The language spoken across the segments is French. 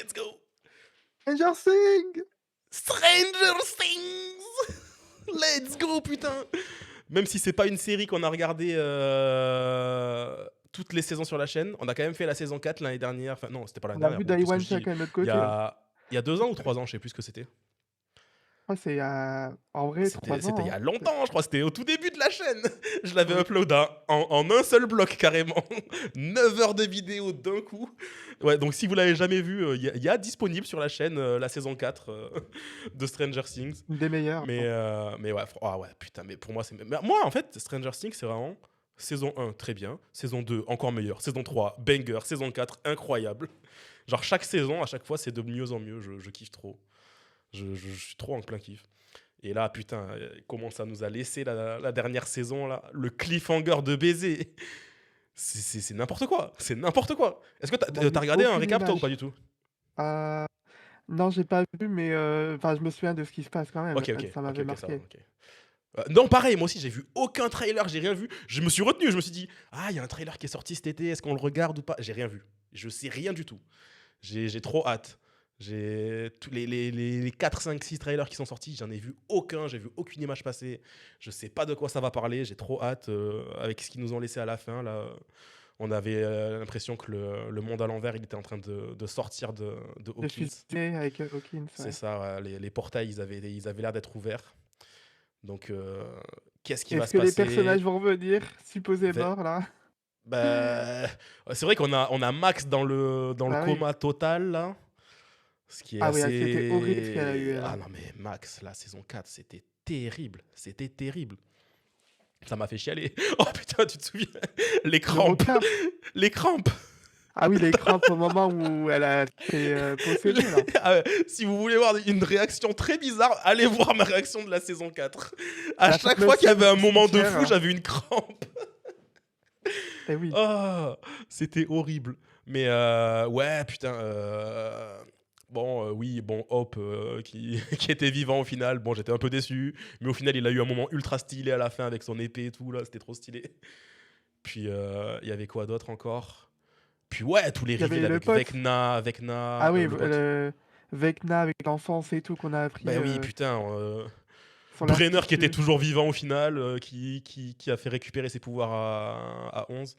let's go. Stranger Things. Stranger Things. Let's go, putain. Même si c'est pas une série qu'on a regardé toutes les saisons sur la chaîne, on a quand même fait la saison 4 l'année dernière. Enfin, non, c'était pas l'année On a dernière. vu Bon, Day qu'est-ce que One je dis chacun de notre Il y côté. a 2 ans ou 3 ans, je sais plus ce que c'était. Je crois que c'est en vrai 3 ans. C'était il y hein. a longtemps, je crois. C'était au tout début de la chaîne. Je l'avais Oui. upload en un seul bloc, carrément. 9 heures de vidéo d'un coup. Ouais, donc si vous l'avez jamais vu, il y a disponible sur la chaîne la saison 4 de Stranger Things. Une des meilleures. Mais ouais, ah ouais, putain, mais pour moi, c'est. Mais moi, en fait, Stranger Things, c'est vraiment saison 1, très bien. Saison 2, encore meilleur. Saison 3, banger. Saison 4, incroyable. Genre, chaque saison, à chaque fois, c'est de mieux en mieux. Je kiffe trop. Je suis trop en plein kiff. Et là, putain, comment ça nous a laissé la dernière saison, là. Le cliffhanger de baiser. C'est n'importe quoi. C'est n'importe quoi. Est-ce que t'as regardé un récap, toi, ou pas du tout? Non, j'ai pas vu, mais je me souviens de ce qui se passe quand même. Ok, Ça m'avait ok, ça va, marqué. ok. Non, pareil, moi aussi, j'ai vu aucun trailer, j'ai rien vu. Je me suis retenu, je me suis dit, ah, il y a un trailer qui est sorti cet été, est-ce qu'on le regarde ou pas? J'ai rien vu. Je sais rien du tout. J'ai trop hâte. J'ai tous les 4, 5, 6 trailers qui sont sortis, j'en ai vu aucun, j'ai vu aucune image passer. Je sais pas de quoi ça va parler, j'ai trop hâte. Avec ce qu'ils nous ont laissé à la fin, là, on avait l'impression que le monde à l'envers, il était en train de sortir de De Hawkins. fusionner avec Hawkins. C'est Ouais. ça, ouais, les portails, ils avaient l'air d'être ouverts. Donc, qu'est-ce qui va Est-ce se que les passer? personnages vont revenir, supposés Ve- morts, là? Bah, c'est vrai on a Max dans le Bah oui. coma total, là. Ce qui est Ah oui, c'était horrible ce qu'elle a eu, assez. elle. Ah non, mais Max, la saison 4, c'était terrible. C'était terrible. Ça m'a fait chialer. Oh putain, tu te souviens? Les Le crampes. requin. Les crampes. Ah oui, les crampes au moment où elle a été possédée, là. Ah ouais, si vous voulez voir une réaction très bizarre, allez voir ma réaction de la saison 4. À La chaque fameuse fois qu'il y avait un scène moment de cimetière, fou, là. j'avais une crampe. Eh oui. Oh, c'était horrible. Mais ouais, putain. Bon, oui, bon, Hope qui était vivant au final. Bon, j'étais un peu déçu. Mais au final, il a eu un moment ultra stylé à la fin avec son épée et tout. Là, c'était trop stylé. Puis, il y avait quoi d'autre encore? Puis, ouais, tous les Il y avait reveals le avec pote. Vecna. Ah oui, le pote. Vecna avec l'enfance et tout qu'on a appris Bah oui, putain. sur Brenner qui était l'Institut. toujours vivant au final, qui a fait récupérer ses pouvoirs à 11.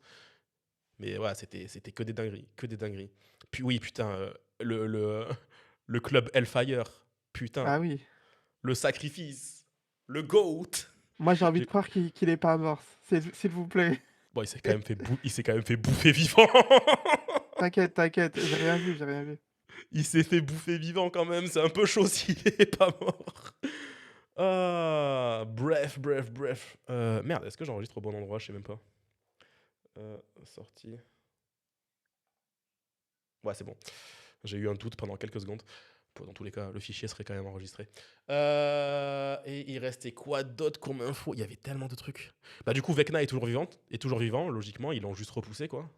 Mais ouais, c'était que des dingueries, que des dingueries. Puis oui, putain, le club Hellfire, putain, Ah oui. le sacrifice, le GOAT. Moi, j'ai envie de J'ai- croire qu'il est pas mort. S'il vous plaît. Bon, il s'est quand même fait bouffer vivant. T'inquiète, j'ai rien vu. Il s'est fait bouffer vivant quand même, c'est un peu chaud s'il est pas mort. Ah, bref. Merde, est-ce que j'enregistre au bon endroit? Je sais même pas. Sortie. Ouais, c'est bon. J'ai eu un doute pendant quelques secondes. Dans tous les cas, le fichier serait quand même enregistré. Et il restait quoi d'autre comme info? Il y avait tellement de trucs. Bah du coup, Vecna est toujours vivant, logiquement. Ils l'ont juste repoussé, quoi.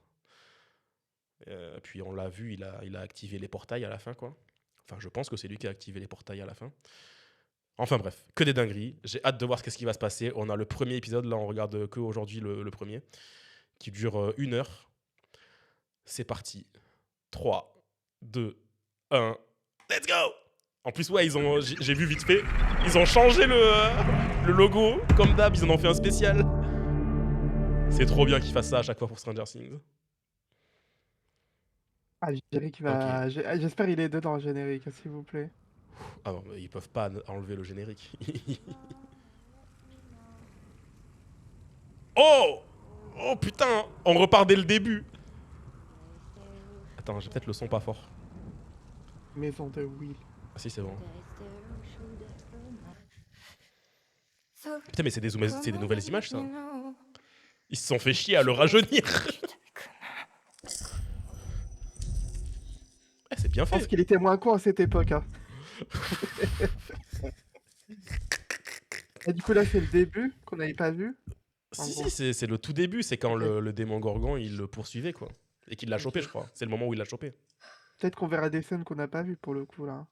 Puis on l'a vu, il a activé les portails à la fin, quoi. Enfin, je pense que c'est lui qui a activé les portails à la fin. Enfin bref, que des dingueries. J'ai hâte de voir ce qui va se passer. On a le premier épisode, là on regarde que aujourd'hui le premier, qui dure 1 heure. C'est parti. 3, 2, 1, let's go! En plus, ouais, j'ai vu vite fait, ils ont changé le logo, comme d'hab, ils en ont fait un spécial. C'est trop bien qu'ils fassent ça à chaque fois pour Stranger Things. Ah, le générique va. J'espère qu'il est dedans, le générique, s'il vous plaît. Ah non, mais ils peuvent pas enlever le générique. Oh! Oh putain! On repart dès le début. Attends, j'ai peut-être le son pas fort. Maison de Will. Ah si, c'est bon. Putain, mais c'est des nouvelles images, ça. Ils se sont fait chier à le rajeunir. C'est bien Je pense fait. qu'il était moins con à cette époque. Hein. Et du coup, là, c'est le début qu'on n'avait pas vu. Si, c'est le tout début. C'est quand le démon Gorgon, il le poursuivait, quoi. Et qu'il l'a chopé, je crois. C'est le moment où il l'a chopé. Peut-être qu'on verra des scènes qu'on n'a pas vues, pour le coup, là.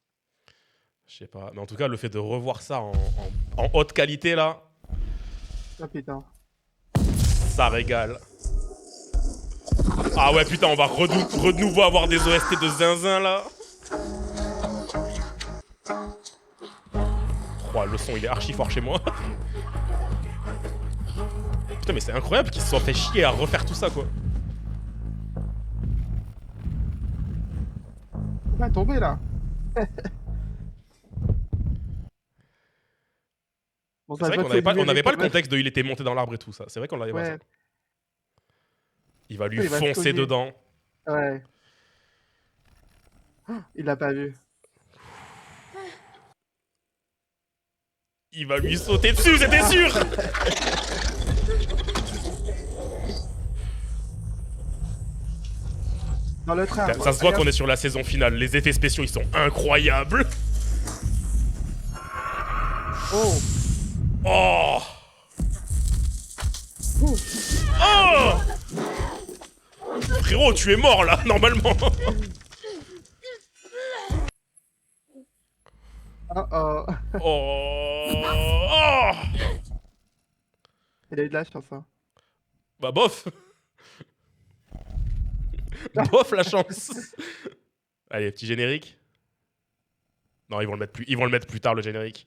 Je sais pas. Mais en tout cas, le fait de revoir ça en haute qualité, là... Ah, putain. Ça régale. Ah ouais, putain, on va de nouveau avoir des OST de zinzin, là. Oh, le son il est archi fort chez moi. Putain mais c'est incroyable qu'ils se soient fait chier à refaire tout ça quoi. Il va tomber là. Bon, C'est ça se vrai voit qu'on que c'est n'avait pas, on avait numérique pas quand le même. contexte de il était monté dans l'arbre et tout ça. C'est vrai qu'on l'avait pas ça. Ouais. Il va lui Il va se foncer cogner. dedans. Ouais. Il l'a pas vu. Il va lui sauter dessus, c'était sûr. Dans le train. Ça se voit qu'on est sur la saison finale. Les effets spéciaux ils sont incroyables. Oh. Oh. Oh. Frérot, tu es mort là, normalement. Oh oh. Oh. Il a eu de la chance, hein. Bah bof. Bof la chance. Allez, petit générique. Non, ils vont le mettre plus tard le générique.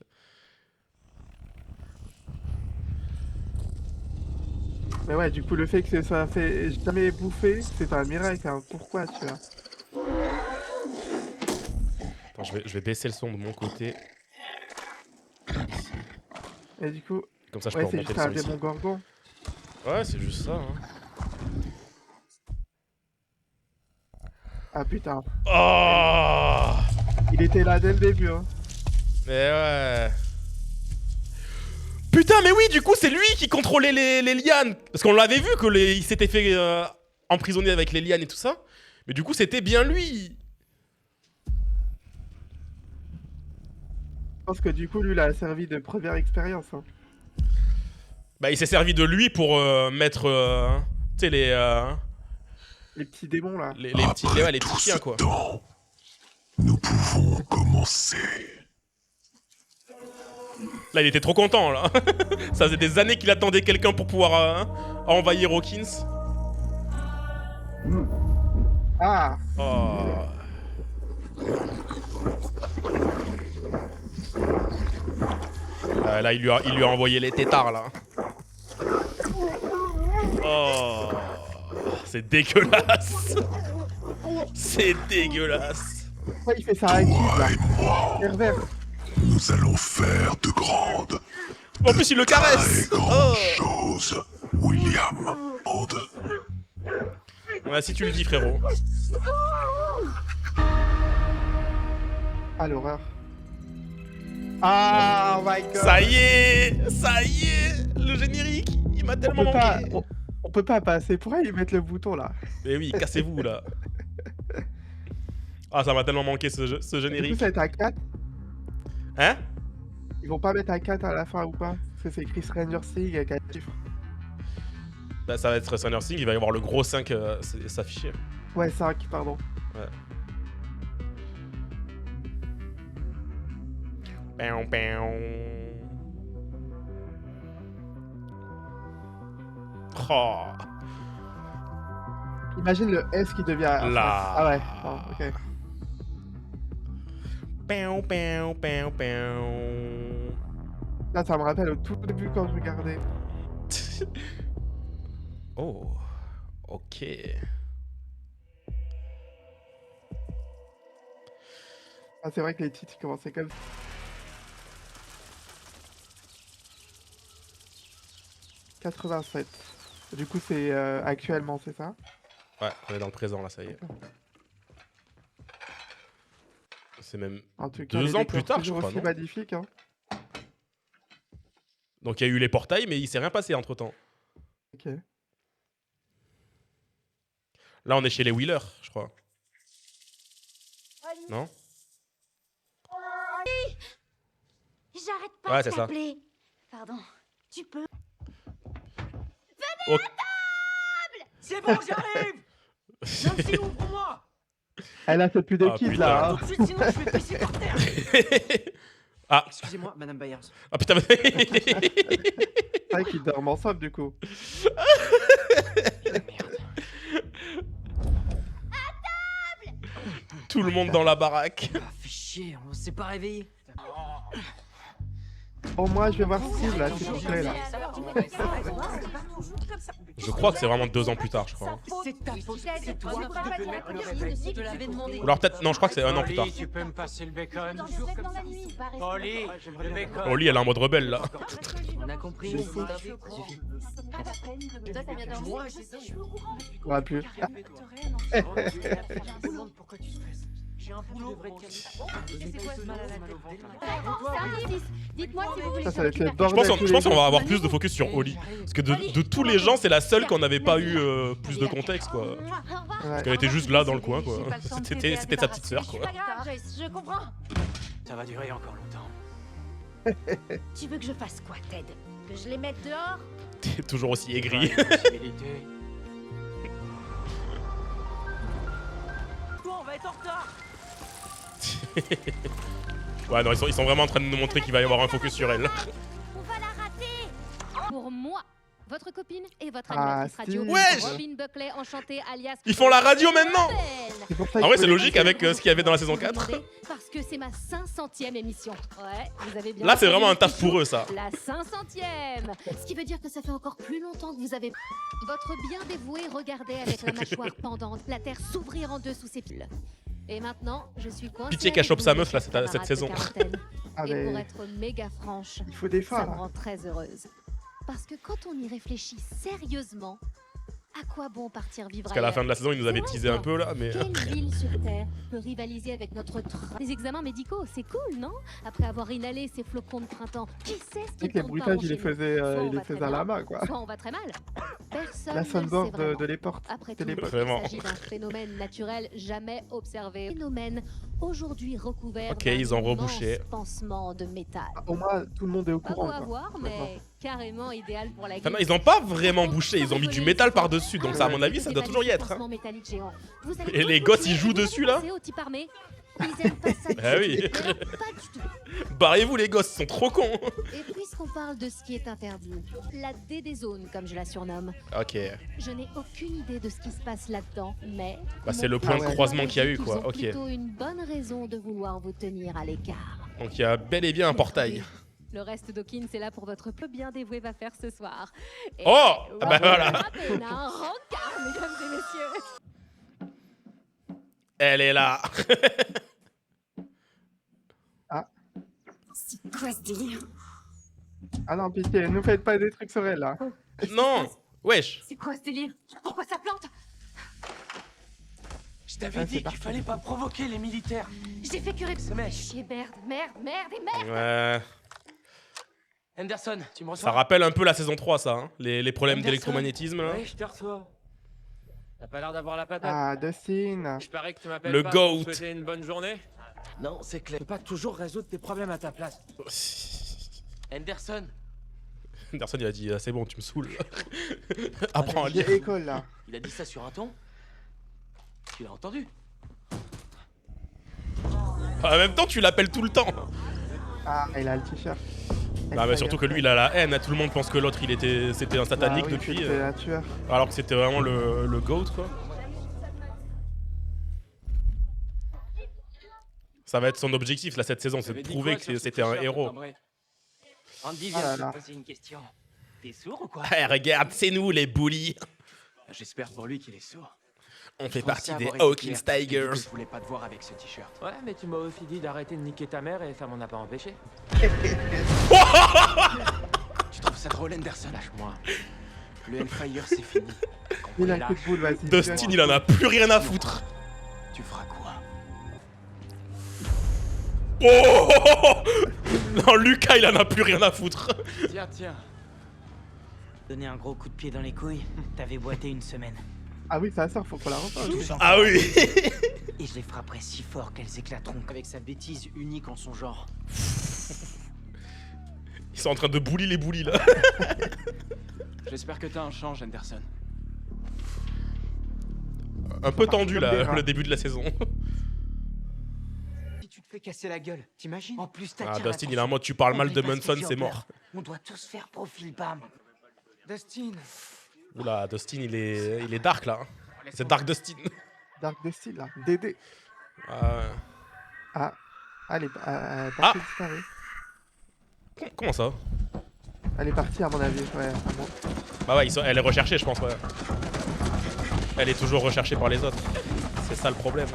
Mais ouais, du coup, le fait que ça soit fait jamais bouffer, c'est un miracle, hein. Pourquoi, tu vois? Attends, je vais baisser le son de mon côté. Et du coup, Comme ça, je ouais, peux c'est remonter juste le un son ici. démon gorgon. Ouais, c'est juste ça. Hein. Ah putain. Oh. Il était là dès le début, hein. Mais ouais. Putain, mais oui, du coup, c'est lui qui contrôlait les lianes. Parce qu'on l'avait vu il s'était fait emprisonner avec les lianes et tout ça. Mais du coup, c'était bien lui. Je pense que du coup, lui, il a servi de première expérience, hein. Bah, il s'est servi de lui pour mettre. Tu sais, Les petits démons, là. les petits chiens, quoi. Temps, nous pouvons commencer. Là, il était trop content, là. Ça faisait des années qu'il attendait quelqu'un pour pouvoir envahir Hawkins. Ah. Oh. Là, il lui a envoyé les tétards, là. Oh. C'est dégueulasse. C'est dégueulasse. Pourquoi il fait ça à Kid, là? Pervers. Nous allons faire de grandes, En plus, il le très caresse. grandes Oh. choses, William. Ouais, si tu le dis, frérot. Ah, l'horreur. Ah, oh my god. Ça y est, le générique, il m'a On tellement peut pas, manqué. on peut pas passer. Pourquoi ils mettent le bouton, là? Mais oui, cassez-vous, là. Ah, ça m'a tellement manqué ce Du coup, générique. ça va être à 4. Hein? Ils vont pas mettre un 4 à la fin ou pas? Parce que c'est écrit Stranger Things avec 4 chiffres. Bah, ça va être Stranger Things, il va y avoir le gros 5 s'afficher. Ouais, 5, pardon. Ouais. Pion, pion. Oh. Imagine le S qui devient... Là. Ah ouais, bon, ok. Pion, pion, pion, pion. Là, ça me rappelle au tout début quand je regardais. Oh. Ok. Ah, c'est vrai que les titres ils commençaient comme ça. « 87. Du coup, c'est actuellement, c'est ça? Ouais, on est dans le présent là, ça y est. C'est même En tout cas, 2 les ans décors plus tard, je toujours crois, aussi non? magnifiques, hein. Donc il y a eu les portails, mais il s'est rien passé entre temps. Ok. Là, on est chez les Wheeler, je crois. Non? J'arrête pas Ouais, de c'est ça. t'appeler. Pardon, tu peux. Oh. C'est bon, j'arrive. Même si vous pour moi. Elle a fait plus de Ah, kids, putain. là, hein. Tout de suite, sinon je vais te pisser par terre. Ah. Excusez-moi, Madame Byers. Ah putain. C'est vrai qu'ils dorment ensemble, du coup. Merde. Tout le monde dans la baraque. Ah, fais chier, on s'est pas réveillé. Bon, moi, je vais voir Steve, là, s'il vous plaît, là. Je crois que c'est vraiment 2 ans plus tard, je crois. C'est ta faute, c'est toi qui devais mettre le réveil. Je te l'avais demandé. Ou alors peut-être, non, je crois que c'est 1 an plus tard. Oli, tu peux me passer le bacon? Oli, Oh, le bacon. Oli, elle est en mode rebelle là. On a compris, Je mais sais. stop, suffit. Toi, t'as bien dormi. On va plus. Je me demande pourquoi tu stresses. J'ai un boulot. C'est quoi ce mal à la tête? Dites-moi si vous voulez. Ça va être le Je bordel. pense qu'on va avoir plus de focus sur Oli. Parce que de tous les gens, c'est la seule qu'on n'avait pas eu plus de contexte quoi. Ouais. Parce qu'elle était juste là dans le coin quoi. C'était sa petite sœur quoi. Pas grave, Joyce, je comprends. Ça va durer encore longtemps. Tu veux que je fasse quoi, Ted? Que je les mette dehors? T'es toujours aussi aigri. Possibilité. Toi, on va être en retard. Ouais, non, ils sont vraiment en train de nous montrer qu'il va y avoir un focus sur elle. On va la rater. Pour moi, votre copine et votre Ah, animatrice radio, Steve. Wesh Robin Buckley, enchantée alias... Ils font la radio maintenant. C'est pour ça En vrai, c'est qu'il faut logique avec ce qu'il y avait dans la saison 4. Parce que c'est ma 500e émission. Ouais, vous avez bien Là, c'est entendu vraiment un le taf petit pour eux ça. La 500e. Ce qui veut dire que ça fait encore plus longtemps que vous avez... Votre bien dévoué regardait avec la mâchoire pendante la terre s'ouvrir en deux sous ses piles. Et maintenant, je suis coincée. Pitié qu'elle chope avec sa vous, meuf, là, mes chers cette camarades saison. de quarantaine. Ah, Et pour mais être méga franche, il faut des ça fins, me là. rend très heureuse. Parce que quand on y réfléchit sérieusement, à quoi bon partir vivre Parce qu'à la fin ailleurs de la saison, ils nous avaient C'est vrai, teasé un quoi. peu là, mais. Quelle ville sur Terre peut rivaliser avec notre des examens médicaux? C'est cool, non? Après avoir inhalé ces flocons de printemps, qui sait ce Tu sais qui que les tourne pas bruitages, rond il les chez nous? faisait, Soit on il les va très faisait à la bien, main, quoi. soit on va très mal. Personne La ne le sait sunboard vraiment. de l'époque. Après tout, l'époque. Vraiment. il s'agit d'un phénomène naturel jamais observé. Phénomène aujourd'hui recouvert Ok, d'un ils ont immense rebouché. pansement de métal. Ah, au moins, tout le monde est au Pas beau courant, à quoi. voir, mais carrément idéal pour la Enfin, non, gueule. ils ont pas vraiment bouché, ils ont mis du métal par-dessus, donc ça, à mon avis, ça doit toujours y être. Hein. Et les gosses, ils jouent dessus, là? Ils aiment pas ça du Ah tout. oui. Mais alors, pas du tout. Barrez-vous, les gosses, ils sont trop cons. Et puisqu'on parle de ce qui est interdit, la DD zone, comme je la surnomme, Ok. je n'ai aucune idée de ce qui se passe là-dedans, mais... Bah, c'est mon le point de Ah ouais. croisement qu'il y a eu, Ils quoi. ont Ok. plutôt une bonne raison de vouloir vous tenir à l'écart. Donc il y a bel et bien un portail. Le reste d'Hawkins c'est là pour votre peu bien dévoué va faire ce soir. Et Oh ah bah voilà. On a un rencard, mesdames et messieurs. Elle est là. C'est quoi ce délire? Ah non, pitié, ne faites pas des trucs sur elle, là. Non. Wesh. C'est quoi ce délire? Pourquoi ça plante? Je t'avais Ah, dit c'est qu'il parti. fallait pas provoquer les militaires. J'ai fait curer. Ce mec. Chier, merde et merde. Ouais. Anderson, tu me reçois? Ça rappelle un peu la saison 3, ça. Hein. Les problèmes Anderson. d'électromagnétisme, là. Oui, je te reçois. T'as pas l'air d'avoir la patate. Ah, Dustin. Je parais que tu m'appelles Le pas goat. pour souhaiter une bonne journée. Non, c'est clair. Tu peux pas toujours résoudre tes problèmes à ta place. Anderson, Anderson, il a dit, ah, c'est bon, tu me saoules. Apprends à lire. J'ai école, là. il a dit ça sur un ton. Tu l'as entendu? En même temps, tu l'appelles tout le temps. Ah, il a le t-shirt. Bah, mais surtout que lui, il a la haine. Hein. Tout le monde pense que l'autre, c'était un satanique Bah oui, depuis. c'était un tueur. Alors que c'était vraiment le GOAT, quoi. Ça va être son objectif, là, cette saison, c'est de prouver que c'était un héros. Andy, Ah là viens, là. je te poser une question. T'es sourd ou quoi? Eh, regarde, c'est nous, les bullies. J'espère pour lui qu'il est sourd. On fait Je partie pensais des avoir été Hawkins clair, Tigers. Je voulais pas te voir avec ce t-shirt. Ouais, mais tu m'as aussi dit d'arrêter de niquer ta mère et ça m'en a pas empêché. Tu trouves ça drôle, Anderson? Lâche-moi. Le Hellfire, c'est fini. Quand on Il a est un coup de lâche, boule, vas-y. Dustin, il en a plus rien à foutre. tu feras quoi? Oh non, Lucas, il en a plus rien à foutre. Tiens, tiens. Donner un gros coup de pied dans les couilles, t'avais boité une semaine. Ah oui, ça sort, faut qu'on la refasse. Ah oui. Et je les frapperai si fort qu'elles éclateront avec sa bêtise unique en son genre. Ils sont en train de bully les bullies, là. J'espère que t'as un change, Anderson. Un peu tendu, comme des là, rats. le début de la saison. Si tu te fais casser la gueule, t'imagines? En plus, Ah, Dustin, il est en mode, tu parles mal de Munson, c'est mort. On doit tous faire profil bam. Dustin. Oula, Dustin, il est dark, là. C'est Dark Dustin. Dark Dustin, là. Dédé. Ah, elle est partie disparue. Comment ça? Elle est partie à mon avis, ouais. Bah ouais, elle est recherchée, je pense, ouais. Elle est toujours recherchée par les autres. C'est ça le problème.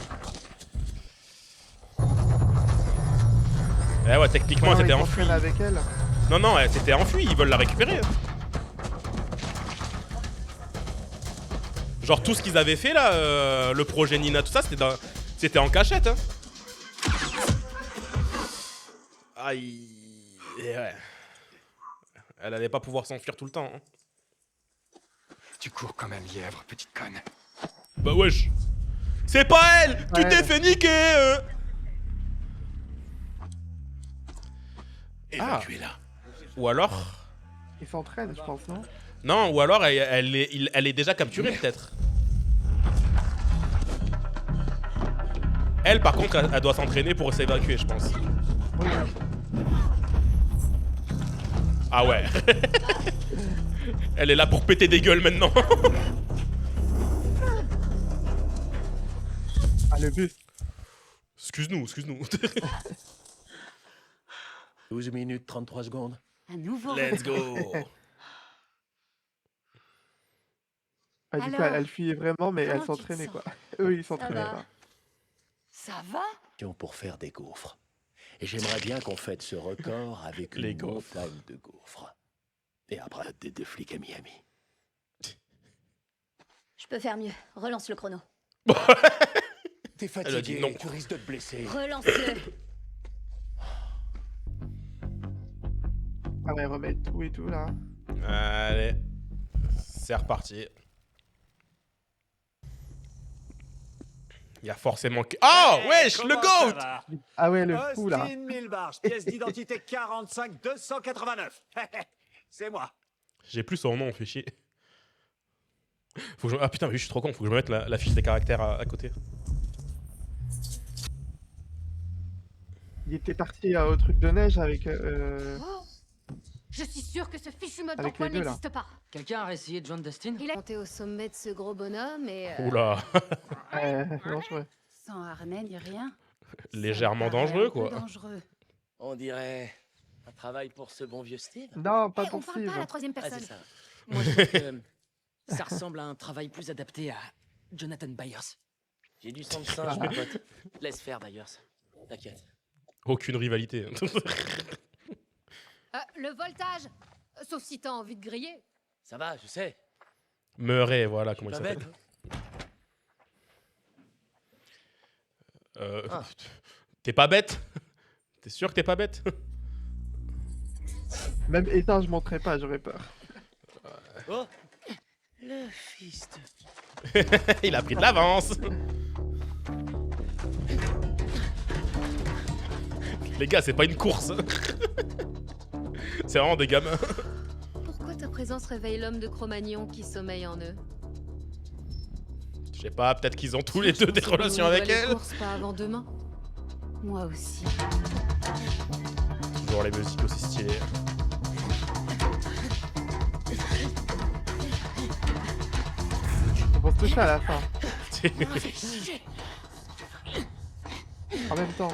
Eh ouais, techniquement, elle s'était enfuie. Avec elle. Non, elle s'était enfuie, ils veulent la récupérer. Genre tout ce qu'ils avaient fait là, le projet Nina, tout ça, c'était en cachette. Hein. Aïe. Et ouais. Elle allait pas pouvoir s'enfuir tout le temps. Hein. Tu cours comme un lièvre, petite conne. Bah wesh. C'est pas elle. Tu t'es fait niquer. Évacuez-la. Ou alors... Ils s'entraînent, je pense, non? Non, ou alors elle est déjà capturée peut-être. Elle par contre, elle doit s'entraîner pour s'évacuer, je pense. Oui. Ah ouais. Elle est là pour péter des gueules maintenant. Ah, le bus. Excuse-nous. 12 minutes 33 secondes. Un nouveau Let's go. Ah, du coup, Alors, elle fuyait vraiment, mais elle comment tu te s'entraînait, sens? quoi. Eux, ils s'entraînaient va pas. Ça va? Pour faire des gaufres. Et j'aimerais bien qu'on fête ce record avec Les une gaufres. montagne de gaufres. Et après, des deux flics à Miami. Je peux faire mieux. Relance le chrono. T'es Elle a dit fatigué, non. tu risques de te blesser. Relance-le. Ah ouais, remettre tout et tout, là. Allez. C'est reparti. Il y a forcément... Oh, wesh, le GOAT. Ah ouais, le fou, là. Austin Milbarge, pièce d'identité 45 289. C'est moi. J'ai plus son nom, on fait chier. Faut que je... Ah putain, mais je suis trop con, faut que je me mette la fiche des caractères à côté. Il était parti au truc de neige avec... Oh, je suis sûre que ce fichu mode Avec d'emploi les deux, là. n'existe pas. Quelqu'un a essayé John Dustin? Il a monté au sommet de ce gros bonhomme et... Oula. dangereux. Sans harnais ni rien. Légèrement Ça paraît dangereux, un peu quoi. dangereux. On dirait un travail pour ce bon vieux Steve. Non, pas Eh, on pour parle pas à la Steve. troisième Ah, personne. c'est ça. Moi, je trouve que ça ressemble à un travail plus adapté à Jonathan Byers. J'ai du sang de singe, mes potes. Laisse faire, Byers. T'inquiète. Aucune rivalité. Le voltage. Sauf si t'as envie de griller. Ça va, je sais. Meuret, voilà comment il Pas s'appelle. bête. Ah. T'es pas bête? T'es sûr que t'es pas bête? Même éteint, je monterais pas, j'aurais peur. Oh, le fist. Il a pris de l'avance. Les gars, c'est pas une course. C'est vraiment des gamins. Pourquoi ta présence réveille l'homme de Cro-Magnon qui sommeille en eux? Je sais pas, peut-être qu'ils ont tous les deux des relations avec elle. Course pas avant demain. Moi aussi. Toujours les musiques aussi stylées. C'est pour se toucher à la fin. En même temps.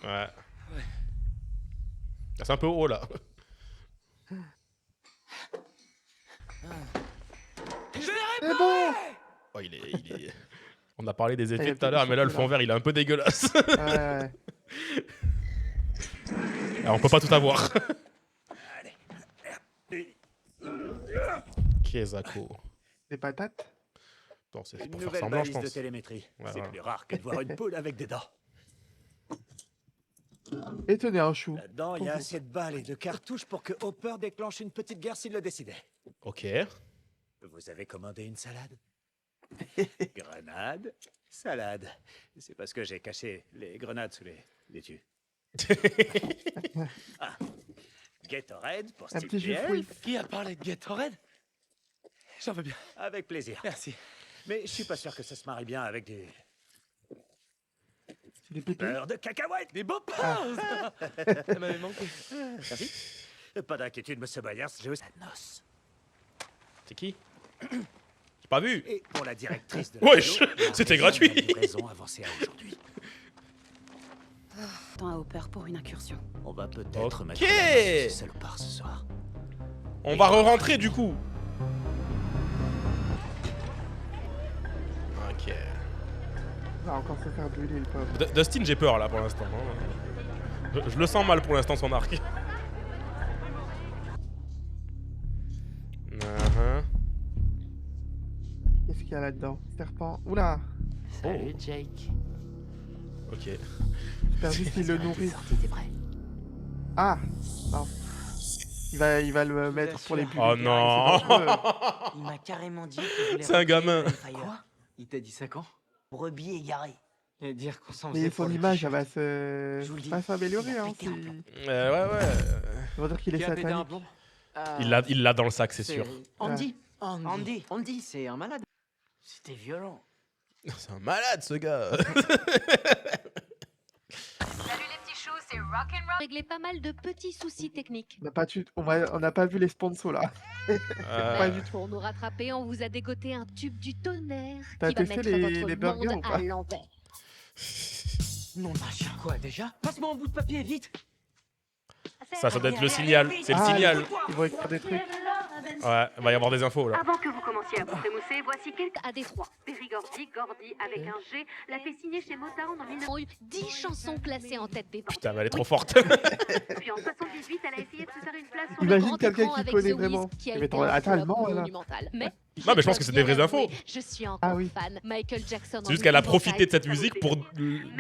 Ouais. C'est un peu haut là. C'est bon. Oh, il est... On a parlé des Il y a effets tout à l'heure, mais là le fond vert il est un peu dégueulasse. Ouais. Alors, on peut pas tout avoir. Kezako. Des patates. Bon, c'est Une pour faire nouvelle semblant, je balise de pense. télémétrie. Ouais, C'est voilà. plus rare que de voir une poule avec des dents. Et tenez un chou. Là-dedans, il y a assez de balles et de cartouches pour que Hopper déclenche une petite guerre s'il le décidait. Ok. Vous avez commandé une salade? Grenade, salade. C'est parce que j'ai caché les grenades sous les tues. Ah. Gatorade pour Un Steve petit jus Biel. fruit. Qui a parlé de Gatorade? J'en veux bien. Avec plaisir. Merci. Mais je suis pas sûr que ça se marie bien avec du Des pépés. beurre de cacahuète. Des beaux pauses. Ça m'avait manqué. Merci. Pas d'inquiétude, monsieur Byers, j'ai aussi la noce. C'est qui? J'ai pas vu. Et pour la directrice de Wesh, la c'était raison de gratuit. la livraison avancée à aujourd'hui. Temps à Hopper pour une incursion. On va peut-être Ok. mettre la main sur ce salopard ce soir. On va re-rentrer du coup. Ok. Il va encore se faire brûler, le pauvre. Dustin, j'ai peur là pour l'instant. Hein. Je le sens mal pour l'instant son arc. Qu'est-ce qu'il y a là-dedans? Serpent. Oula! Salut, Jake. Ok. J'espère juste qu'il le nourrit. T'es prêt? Ah! Non. Il va le mettre pour les bulles. Oh non. C'est dangereux. Il m'a carrément dit qu'il voulait C'est un gamin. Quoi? Il t'a dit ça quand? Brebis égarée. Et dire qu'on s'en Mais faisait son pour le image, elle t-shirt. va Je vous le dis, va s'améliorer. il a Hein, pété un si... plomb. Ouais. Ça veut dire qu'il est Qui a pété un satanique. plomb? Il l'a dans le sac, c'est sûr. Andy. Andy. Andy, c'est un malade. C'était violent. C'est un malade ce gars. Régler pas mal de petits soucis techniques. On n'a pas vu les sponsors là. Pas du tout. Pour nous rattraper, on vous a dégoté un tube du tonnerre T'as qui va testé mettre les votre burgers monde ou pas? à l'envers. Non, machin. Quoi, déjà? Passe-moi un bout de papier, vite. Ça doit être le signal. C'est le Ah, signal. Ils vont écrire des trucs. Ouais, il va y avoir des infos là. Avant que vous commenciez à vous émousser, voici quelques à Détroit. Périgordy, Gordy avec un G, l'a fait signer chez Motown en 1900. Ont eu 10 chansons classées en tête des ventes. Putain, mais elle est trop forte. Puis en 78, elle a essayé de se faire une place sur le Imagine grand quelqu'un écran qui avec connaît The Wiz, vraiment. qui a Mais été attends, un attends, flop allemand, là. monumental. Mais Non, mais je pense que c'est des vraies infos. je suis encore Ah oui. fan. Michael Jackson. C'est juste qu'elle a profité de cette musique pour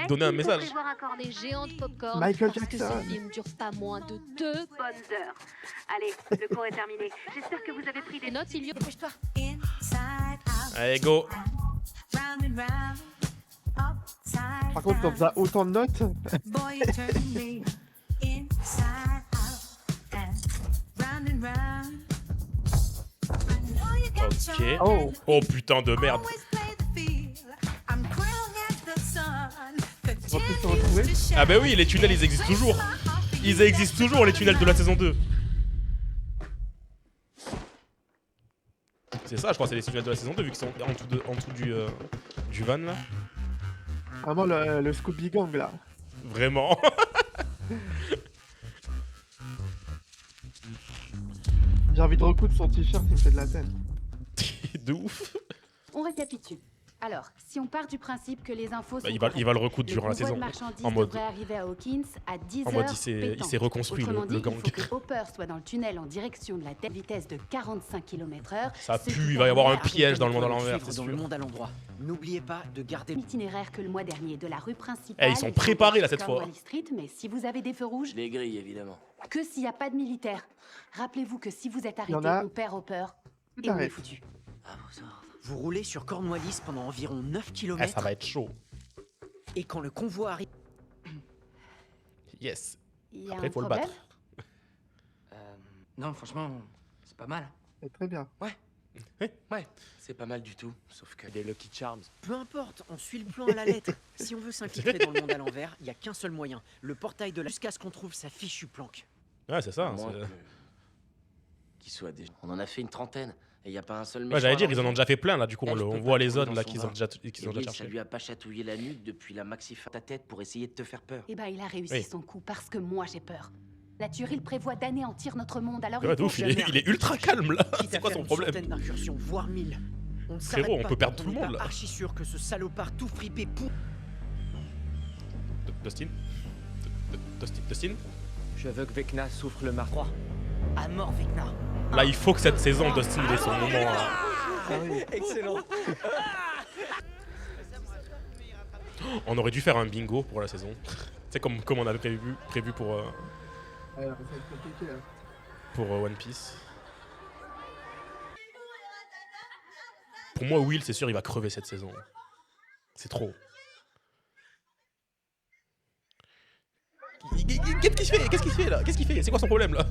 donner un message. prévoir un cornet Des géants de popcorn. Michael parce que Jackson. ce film dure pas moins de 2 bonnes heures. Allez, le cours est terminé. J'espère que vous avez pris des notes. Il y a... Dépêche-toi. Allez, go. Par contre, quand on faisait autant de notes, Ok. oh, Oh putain de merde. on va plus se retrouver. Ah bah oui, les tunnels ils existent toujours. Ils existent toujours les tunnels de la saison 2. C'est ça, je crois, c'est les tunnels de la saison 2 vu qu'ils sont en dessous du van là. Vraiment le Scooby Gang là. Vraiment. J'ai envie de recoudre son t-shirt, il me fait de la peine. De ouf. On récapitule. Alors, si on part du principe que les infos sont Bah, il va le recoudre durant la saison. marchandises En mode, devrait arriver à Hawkins à 10 en mode heures il s'est reconstruit Autrement le dit, gang. il faut que Hopper soit dans le tunnel en direction de la vitesse de 45 km/h. Ça ce qui pue, il va y avoir un permet à piège dans le monde à Nous l'envers, suivre c'est dans le sûr. monde à l'endroit. N'oubliez pas de garder... Itinéraire que le mois dernier de la rue principale. Eh, ils sont préparés, là, cette fois. Cornwall Street, mais si vous avez des feux rouges, Les grilles, évidemment. que s'il n'y a pas de militaires. Rappelez-vous que si vous êtes y en arrêté, a. on perd Hopper Tout et on est arrête. foutu. À vos ordres. Vous roulez sur Cornwallis pendant environ 9 Eh, km. ça va être chaud. Et quand le convoi arrive... Yes. Il y a Après, un faut le problème battre. Non, franchement, c'est pas mal. C'est très bien. Ouais, c'est pas mal du tout. Sauf que des Lucky Charms. Peu importe, on suit le plan à la lettre. Si on veut s'infiltrer dans le monde à l'envers, il y a qu'un seul moyen. Le portail de la... Jusqu'à ce qu'on trouve sa fichue planque. Ouais, c'est ça. À moins c'est- que- Qu'il soit déjà... On en a fait une trentaine. Et il y a pas un seul Ouais, j'allais dire, ils en ont méchant déjà fait plein là, du coup, Elle, je on peux voit pas les trouver zones dans là son qu'ils ont vin. déjà Et qu'ils ont oui, déjà ça cherché. lui a pas chatouillé la nuque depuis la maxi ta tête pour essayer de te faire peur. Eh ben, il a réussi Oui. son coup parce que moi j'ai peur. La tuerie prévoit d'anéantir notre monde, alors Ouais, il de faut ouf, il est ultra calme là. Quitte C'est à quoi faire son une problème? centaine d'incursions, voire 1000. On ne Frérot, s'arrête on pas peut perdre tant tout le qu'on n'est monde, pas là. archi sûr que ce salopard tout fripé pour... Dustin Dustin Je veux que Vecna souffre le marroi. À mort, Vecna. Là, il faut que cette saison, Dustin, ait son moment. Là. Ah oui. Excellent. On aurait dû faire un bingo pour la saison. C'est comme on avait prévu pour, Ouais, ça va être compliqué là. One Piece. Pour moi, Will, c'est sûr, il va crever cette saison. C'est trop. Qu'est-ce qu'il fait? Qu'est-ce qu'il fait là? Qu'est-ce qu'il fait? C'est quoi son problème là?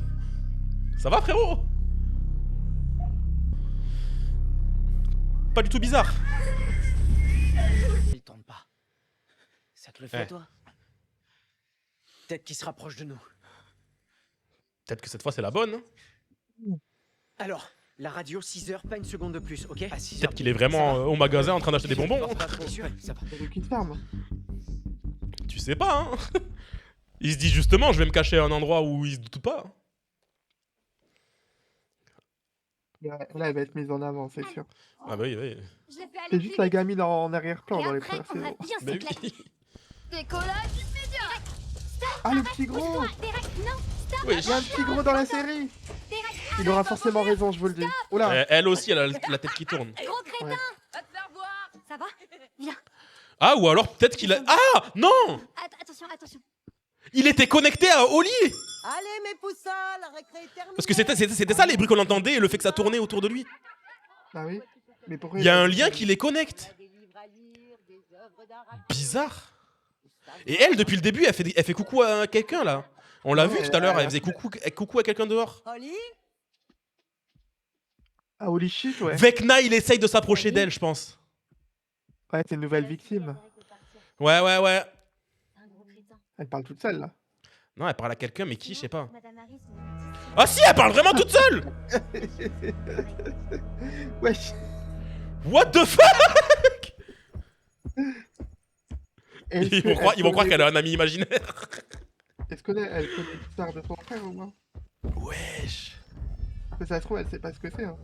Ça va, frérot? Pas du tout bizarre. Il tente pas. Ça te le fait, Ouais. toi? Peut-être qu'il se rapproche de nous. Peut-être que cette fois, c'est la bonne. Hein. Alors, La radio, 6 heures, pas une seconde de plus, ok? À 6 heures. Peut-être qu'il est vraiment au magasin en train d'acheter des bonbons. Hein. Bien sûr, ça va. C'est le Kid Farm. Tu sais pas, hein. Il se dit justement, je vais me cacher à un endroit où il se doute pas. Là, elle va être mise en avant, c'est sûr. Ah bah oui, oui. Je l'ai fait aller C'est plus juste la gamine en arrière-plan Et dans les après, premières on va saisons. bien Bah s'éclater. oui. Décollage immédiat. Ah, le petit gros! Pousse-toi, Derek, non, stop. Oui. Il y a un petit gros dans la série! Derek, Il aura forcément raison, je vous le dis. Oula! Elle aussi, elle a la tête qui tourne. gros crétin. Ouais. Va te faire voir. Ça va? Viens. Ah, ou alors peut-être qu'il a... Ah non. Attention, attention. Il était connecté à Oli. Allez, mes poussins, la récré est terminée. Parce que c'était ça les bruits qu'on entendait et le fait que ça tournait autour de lui. Ah oui? Mais pourquoi Il y a un lien qui les connecte. Bizarre. Et elle, depuis le début, elle fait coucou à quelqu'un là. On l'a vu tout à l'heure, elle faisait coucou à quelqu'un dehors. Holly, Ah, holy shit, ouais. Vecna, il essaye de s'approcher d'elle, je pense. Ouais, c'est une nouvelle victime. Ouais. Un gros crétin. Elle parle toute seule, là. Non, elle parle à quelqu'un, mais qui, je sais pas. Madame Harris, c'est une petite- Ah si, elle parle vraiment toute seule. Wesh! What the fuck. Ils vont croire qu'elle a un ami imaginaire. Est-ce qu'elle connaît l'histoire de son frère au moins? Wesh. Mais ça se trouve, elle sait pas ce que c'est. Hein.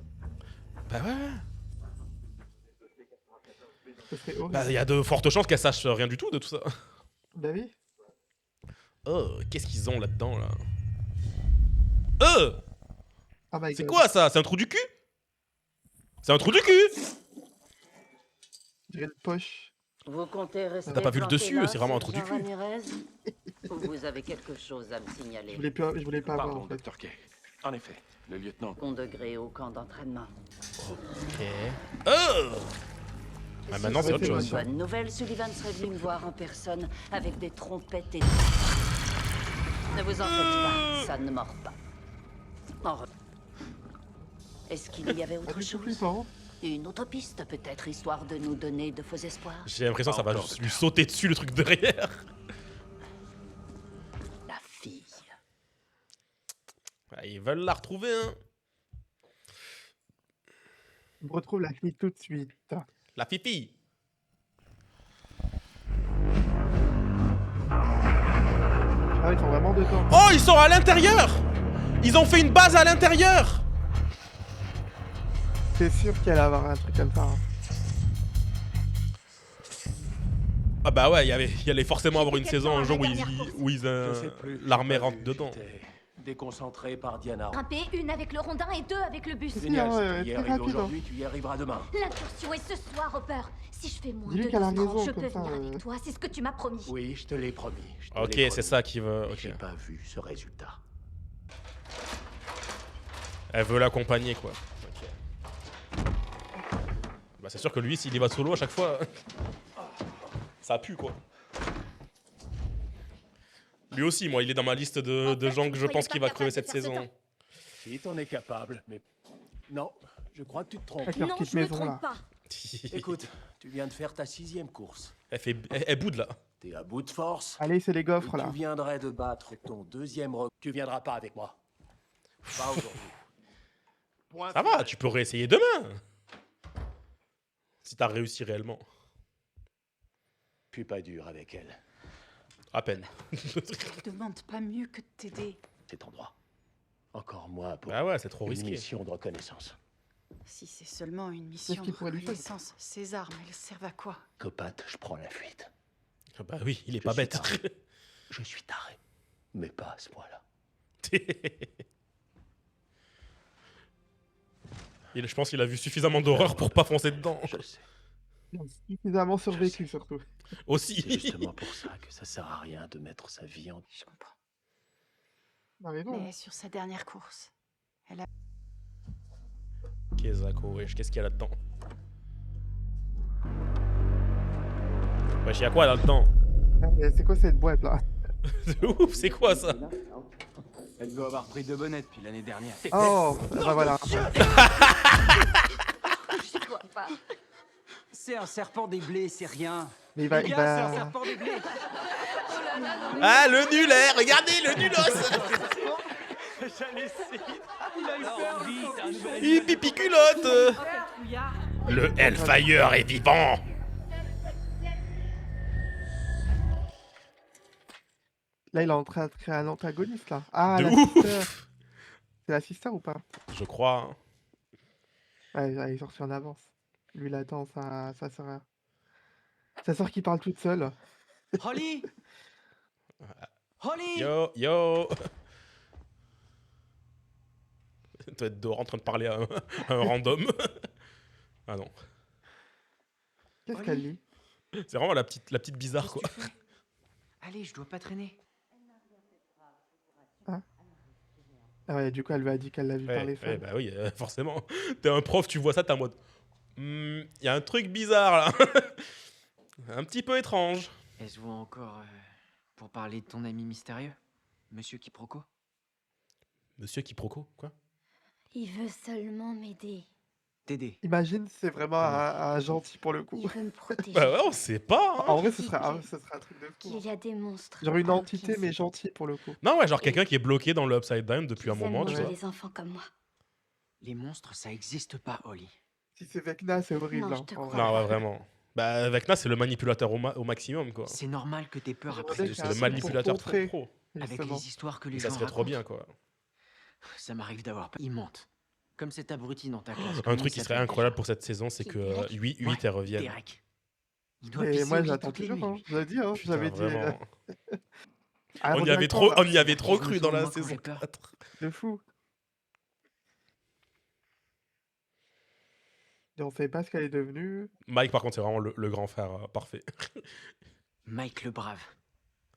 Bah ouais. Ce serait horrible. Bah, il y a de fortes chances qu'elle sache rien du tout de tout ça. Bah oui. Oh, qu'est-ce qu'ils ont là-dedans, là? Oh my C'est God. quoi ça? C'est un trou du cul? C'est un trou du cul? Je dirais une poche. Vous comptez rester T'as pas vu le planté dessus, là, c'est vraiment un trou du sergent cul. Ramirez Ou vous avez quelque chose à me signaler? Je voulais pas avoir, Pardon, en fait. Dr. K. En effet, le lieutenant... Second degré au camp d'entraînement. Ok. Ah, maintenant c'est autre C'était chose. une bonne nouvelle, Sullivan serait venu me voir en personne avec des trompettes et... Ne vous en faites pas, ça ne mord pas. En re- Est-ce qu'il y avait Ah, autre c'est chose? flippant. Une autre piste peut-être, histoire de nous donner de faux espoirs? J'ai l'impression que ça va juste lui sauter dessus le truc derrière. La fille. Ah, ils veulent la retrouver, hein. On retrouve la fille tout de suite. La fifi. Ah, ils sont vraiment dedans. Oh, ils sont à l'intérieur. Ils ont fait une base à l'intérieur. C'est sûr qu'il allait avoir un truc comme ça. Hein. Ah bah ouais, il y allait forcément avoir une saison un jour où Je sais plus, l'armée j'ai pas rentre vu, dedans. j'étais déconcentré par Diana. Grimper, une avec le rondin et deux avec le bus. Génial, ouais, si ouais, tu y très arrives rapide, aujourd'hui, tu y arriveras demain. L'incursion est ce soir, Hopper. Si je fais moins Dis-lui de qu'elle a 12 ans, raison, je comme peux ça, venir avec toi. C'est ce que tu m'as promis. Oui, je te l'ai promis. je te l'ai Ok, promis. c'est ça qui veut. Ok. J'ai pas vu ce résultat. Elle veut l'accompagner, quoi. Ok. Bah c'est sûr que lui, s'il y va solo à chaque fois, ça pue, quoi. Lui aussi, moi, il est dans ma liste de gens que je pense qu'il va crever cette saison. Si t'en es capable, mais... Non, je crois que tu te trompes. Avec leur Non, petite je me maison, trompe là. pas. Écoute, tu viens de faire ta 6e course. Elle boude, là. T'es à bout de force. Allez, c'est les Et gaufres, là. tu viendrais de battre ton 2e record. Tu viendras pas avec moi. Pas aujourd'hui. Point Ça va, final. tu peux réessayer demain. Si t'as réussi réellement. Je suis pas dur avec elle. À peine. Demande pas mieux que de t'aider. Cet endroit. Encore moi pour Ah ouais, c'est trop une risqué. mission de reconnaissance. Si c'est seulement une mission qu'il de pourrait lui faire reconnaissance, ces armes, elles servent à quoi? Copat, je prends la fuite. Ah bah oui, il est Je pas suis bête. taré. Je suis taré. Mais pas à ce point-là. Je pense qu'il a vu suffisamment d'horreur pour pas foncer dedans. Je sais. Ils ont suffisamment survécu, surtout. Aussi. C'est justement pour ça que ça sert à rien de mettre sa vie en... Je comprends. Non, mais non. Mais sur sa dernière course, elle a... Kezako, wesh, qu'est-ce qu'il y a là-dedans? Wesh, y'a quoi là-dedans? Mais c'est quoi cette boîte, là? De ouf, c'est quoi ça? Elle doit avoir pris 2 bonnettes depuis l'année dernière. Oh, bah voilà. Je crois pas. C'est un serpent des blés, c'est rien. Mais il va... Les Il gars, c'est un va... serpent des blés. Ah, le nulaire, regardez, le nulos. Il a eu peur, le coquin. Il pipi culotte. Le Hellfire est vivant. Là, il est en train de créer un antagoniste, là. Ah, De la ouf. sister. C'est la sister ou pas? Je crois. Ouais, il est sorti en avance. Lui, il attend sa sœur. Sa sœur qui parle toute seule. Holly Holly Yo, yo. Tu dois être dehors en train de parler à un random. Ah non. Qu'est-ce qu'elle lit? C'est vraiment la petite bizarre, quoi. Allez, je dois pas traîner. Ah ouais, du coup, elle lui a dit qu'elle l'a vu parler Ouais, seule. bah oui, forcément. T'es un prof, tu vois ça, t'es en mode. Il y a un truc bizarre là. Un petit peu étrange. Elle se voit encore pour parler de ton ami mystérieux, Monsieur Quiproquo. Monsieur Quiproquo, quoi? Il veut seulement m'aider. T'aider. Imagine, c'est vraiment un gentil pour le coup. Il veut me protéger. Bah ouais, on sait pas. Hein. En vrai, ce serait un truc de fou. Il y a des monstres. Genre une alors entité, qu'ils mais gentil pour le coup. Non, ouais, genre quelqu'un qui est bloqué dans le Upside Down depuis un aiment moment, tu manger vois. les enfants comme moi. Les monstres, ça existe pas, Holly. Si c'est Vecna, c'est horrible. Non, je hein, te en crois. vrai. Non, ouais, vraiment. Bah, Vecna, c'est le manipulateur au maximum, quoi. C'est normal que t'aies peur J'aimerais après bien C'est tout le ça. manipulateur pour contrer, pro. Avec justement. les histoires que les Ça gens serait trop racontent. bien, quoi. Ça m'arrive d'avoir peur. Ils mentent. Comme cet abruti dans ta classe. Un Comment truc il qui serait s'appelle incroyable pour cette saison, c'est que Derek 8 Ouais, elles reviennent. Derek. Il doit Et pisser moi, au lit j'attends toutes les toujours. nuits, Hein. lui. Je l'ai dit, hein. Putain, J'avais dit. vraiment. Ah, On y revient avait quand, trop, là on y avait trop Je me cru dans la tourne, moi, quand saison j'ai peur. 4. De fou. Et on savait pas ce qu'elle est devenue. Mike, par contre, c'est vraiment le grand frère parfait. Mike le Brave.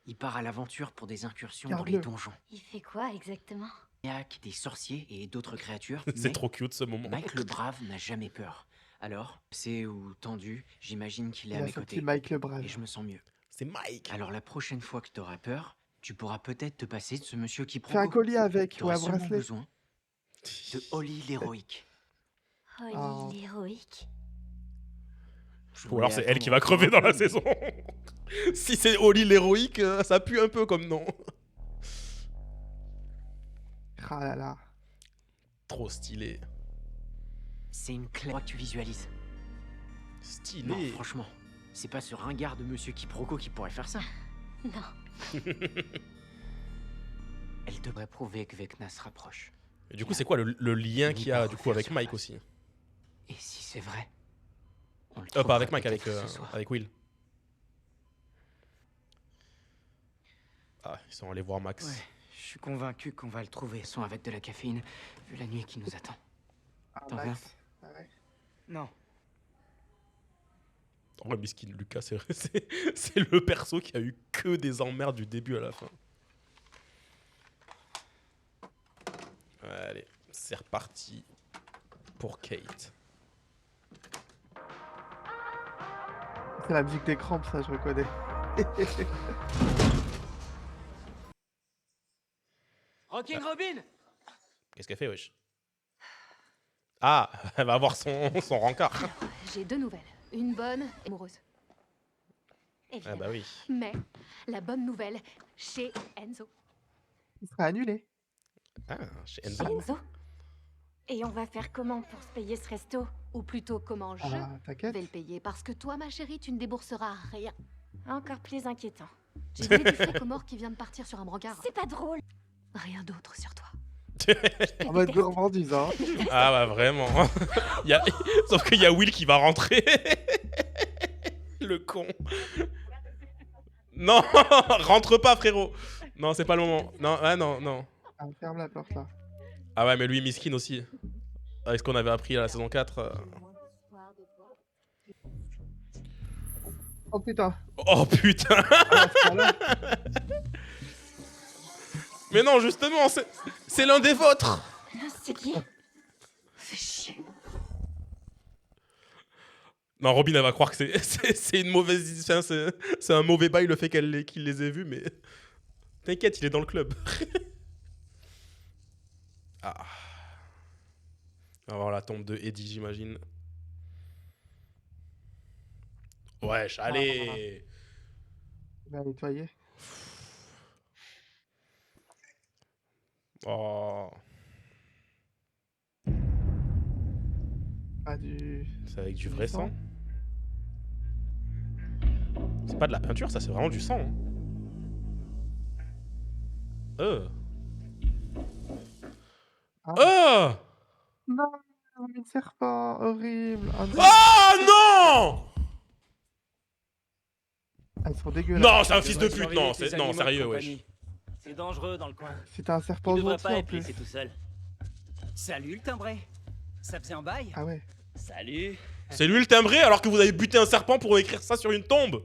Il part à l'aventure pour des incursions dans les Garde-le. donjons. Il fait quoi exactement? Il y a des sorciers et d'autres créatures. C'est mais trop cute ce moment. Mike le Brave n'a jamais peur. Alors, c'est ou tendu, j'imagine qu'il est Il à a mes son petit côtés. Mike le Brave. Et je me sens mieux. C'est Mike. Alors la prochaine fois que tu auras peur, tu pourras peut-être te passer de ce monsieur qui Fais un collier avec Tu ou auras un seulement bracelet. besoin de Holly l'héroïque. Holly Oh. l'héroïque. Je Ou alors voulais c'est elle qui va attendre crever encore dans un la peu, saison. Si c'est Holly l'héroïque, ça pue un peu comme nom. Ah là là. Trop stylé. C'est une clé que tu visualises. Non, Stylé. franchement, c'est pas ce ringard de monsieur Quiproquo qui pourrait faire ça. Non. Elle devrait prouver que Vecna se rapproche. Et du coup, c'est quoi le lien Ni qu'il y a pas du coup refaire avec sur Mike place. aussi? Et si c'est vrai, on le Pas trouvera avec Mike, peut-être avec, ce soir. avec Will. Ah, ils sont allés voir Max. Ouais, je suis convaincu qu'on va le trouver sans avec de la caféine, vu la nuit qui nous attend. Ah, T'en Max. Ah ouais. Non. Oh, miskin Lucas, c'est le perso qui a eu que des emmerdes du début à la fin. Allez, c'est reparti pour Kate. C'est la musique des crampes, ça, je reconnais. Rocking Robin. Qu'est-ce qu'elle fait, wesh? Ah, elle va avoir son rencard. J'ai deux nouvelles. Une bonne et amoureuse. Ah Évidemment. bah oui. Mais la bonne nouvelle, chez Enzo. Il sera annulé. Ah, chez Enzo. Enzo? Et on va faire comment pour se payer ce resto? Ou plutôt comment je Ah, t'inquiète. vais le payer. Parce que toi, ma chérie, tu ne débourseras rien. Encore plus inquiétant. J'ai volé du fric au mort qui vient de partir sur un brancard. C'est pas drôle. Rien d'autre sur toi. En mode gourmandise, hein. Ah bah vraiment. Sauf qu'il y a Will qui va rentrer. Le con. Non, rentre pas, frérot. Non, c'est pas le moment. Non, ah non, non. Ah, ferme la porte, là. Ah ouais, mais lui, miskin aussi. Avec ce qu'on avait appris à la saison 4. Oh putain. Oh putain. Ah, c'est pas là. Mais non, justement, c'est l'un des vôtres. C'est qui? Fais chier. Non, Robin, elle va croire que c'est une mauvaise... Enfin, c'est un mauvais bail le fait qu'il les ait vus, mais... T'inquiète, il est dans le club. Ah. On va voir la tombe de Eddie, j'imagine. Wesh, allez. Il va nettoyer. Oh. Ah, du... C'est avec du vrai sang. C'est pas de la peinture, ça, c'est vraiment du sang. Hein. Ah. Non, mais serpent, horrible. Oh non, Oh non! Elles sont dégueulasses. Non, c'est un fils de pute, non, c'est... non, sérieux, wesh. C'est dangereux dans le coin. C'est un serpent Tu devrais gentil pas en être plus. laissé tout seul. Salut le timbré. Ça faisait un bail? Ah ouais. Salut. C'est lui le timbré alors que vous avez buté un serpent pour écrire ça sur une tombe.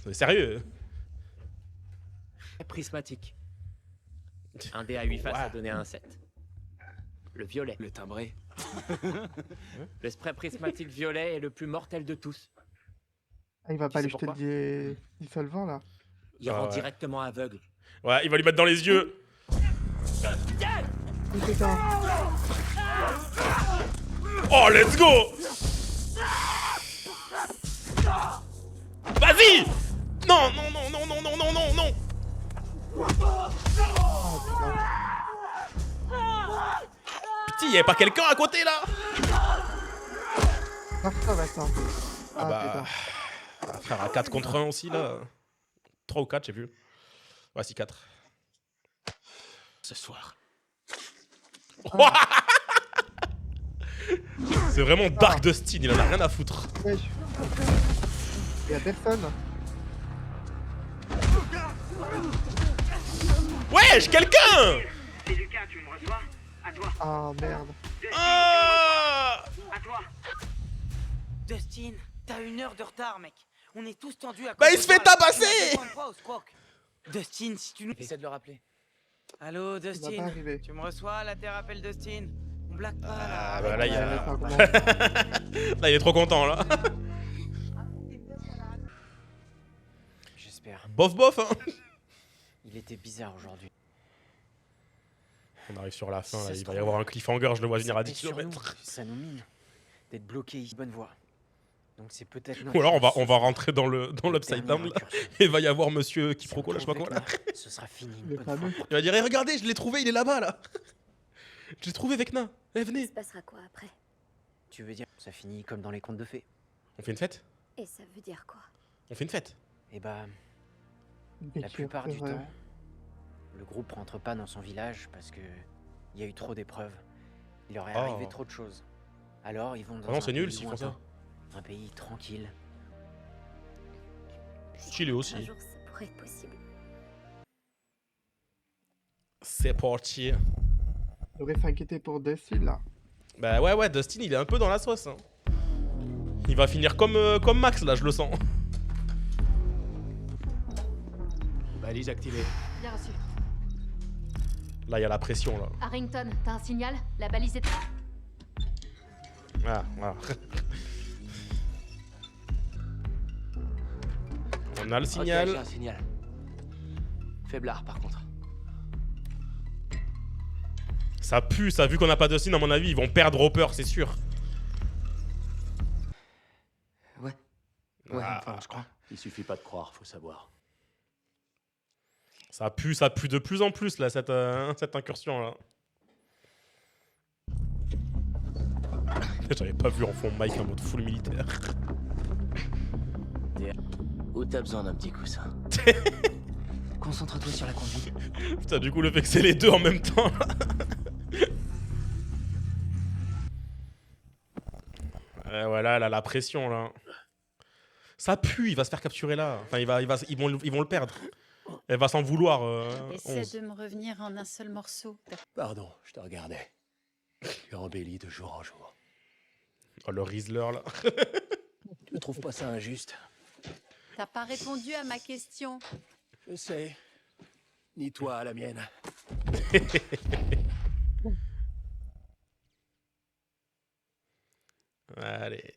C'est sérieux. Prismatique. Un dé à 8 faces a donné un 7. Le violet. Le timbré. Le spray prismatique violet est le plus mortel de tous. Ah, il va Tu pas sais lui jeter pourquoi le dissolvant là. Il rend directement aveugle. Ouais, il va lui mettre dans les yeux. Putain. Oh, let's go! Vas-y! Non, non, non, non, non, non, non, non, non! Petit, y'avait pas quelqu'un à côté là? Ah, ça va ça. Ah bah... On va faire un 4 contre 1 aussi là. 3 ou 4, je sais plus. Ouais, si 4. Ce soir. C'est vraiment Dark Dustin, il en a rien à foutre. Wesh. Y'a personne. Wesh, quelqu'un! C'est Lucas, tu me reçois? À toi. Ah merde. Ah! À toi. Dustin, t'as 1 heure de retard, mec. On est tous tendus à... Bah il se fait tabasser! Dustin, si tu nous... Essaie de le rappeler. Allô, Il va Dustin. pas arriver. Tu me reçois? La Terre appelle Dustin. On blague pas, là. Ah bah là, il y a... Ouais, là, il est trop content là. J'espère. Bof bof hein. Il était bizarre aujourd'hui. On arrive sur la fin là, Ça se il va y trouve, avoir un cliffhanger, je le vois venir à 10 sur nous, km. Ça nous mine. D'être bloqué ici, bonne voie. Donc c'est peut-être... Ou alors on va rentrer dans l'Upside Down là, et il va y avoir monsieur quiproquo là, je sais pas quoi là. Ce sera fini une Le bonne fois. fameux. Il va dire, hey, regardez, je l'ai trouvé, il est là-bas là. Je l'ai trouvé Vecna, eh venez. Il se passera quoi après? Tu veux dire, ça finit comme dans les contes de fées? On fait une fête? Et ça veut dire quoi? On fait une fête? Eh bah, Bien la sûr, plupart du c'est vrai. temps, le groupe rentre pas dans son village parce que il y a eu trop d'épreuves. Il leur est arrivé trop de choses. Alors ils vont dans Ah non, un c'est nul pays s'ils font ça. lointain, un pays tranquille. Stylé aussi. Un jour, ça pourrait être possible. C'est parti. On devrait s'inquiéter pour Dustin là. Bah ouais, Dustin il est un peu dans la sauce. Hein. Il va finir comme Max là, je le sens. Balise activée. Bien reçu. Là, il y a la pression là. Harrington, t'as un signal? La balise est... Ah, voilà. On a le signal. Ok, j'ai un signal. Faiblard par contre. Ça pue, ça, vu qu'on n'a pas Dustin, à mon avis, ils vont perdre Hopper, c'est sûr. Ouais. Ouais, enfin, je crois. Il suffit pas de croire, faut savoir. Ça pue de plus en plus là, cette incursion là. J'avais pas vu en fond Mike en mode full militaire. Où t'as besoin d'un petit coussin? Concentre-toi sur la conduite. Putain, du coup, le fait que c'est les deux en même temps. Voilà, là, la pression là. Ça pue, il va se faire capturer là. Enfin, ils vont le perdre. Elle va s'en vouloir. Essaie de me revenir en un seul morceau. Pardon, je te regardais. Tu embellis de jour en jour. Oh, le Rizzler là. Tu ne trouves pas ça injuste? T'as pas répondu à ma question. Je sais. Ni toi à la mienne. Allez.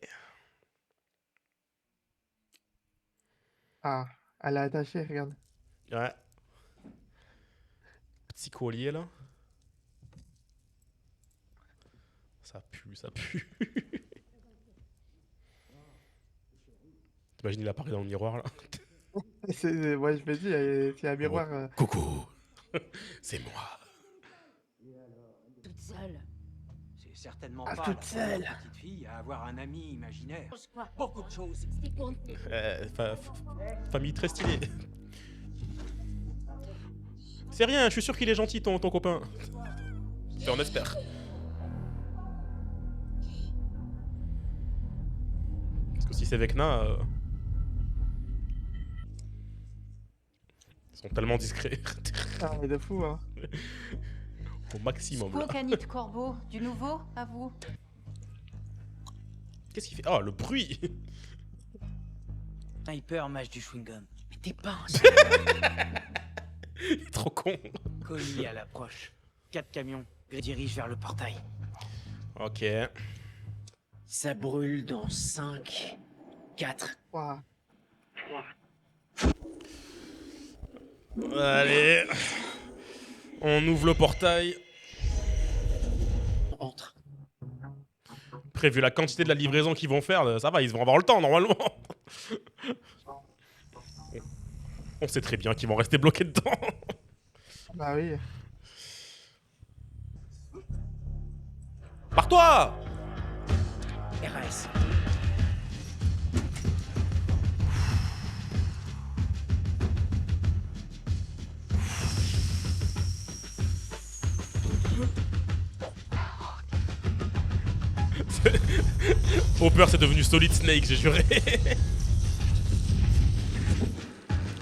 Ah, elle a attaché, regarde. Ouais. Petit collier là. Ça pue, ça pue. T'imagines, il apparaît dans le miroir là. Ouais, je me dis, s'il y a un miroir. Coucou. C'est moi. seule. C'est certainement Ah, pas toute la seule. première petite fille à avoir un ami imaginaire. Quoi? Beaucoup de choses. Famille très stylée. C'est rien, je suis sûr qu'il est gentil ton copain. Et on espère. Parce que si c'est Vecna... Ils sont tellement discrets. Ah, mais de fou, hein. Au maximum, là. Squawk Corbeau, du nouveau, à vous. Qu'est-ce qu'il fait? Oh, le bruit. Sniper mâche du chewing-gum. Mais t'es pas un Il est trop con. colis à l'approche. 4 camions. Dirige vers le portail. Ok. Ça brûle dans 5, 4. Ouah. Allez. On ouvre le portail. On entre. Prévu la quantité de la livraison qu'ils vont faire, ça va, ils vont avoir le temps normalement. On sait très bien qu'ils vont rester bloqués dedans. Bah oui. Pars-toi! RAS. Hopper c'est devenu Solid Snake, j'ai juré.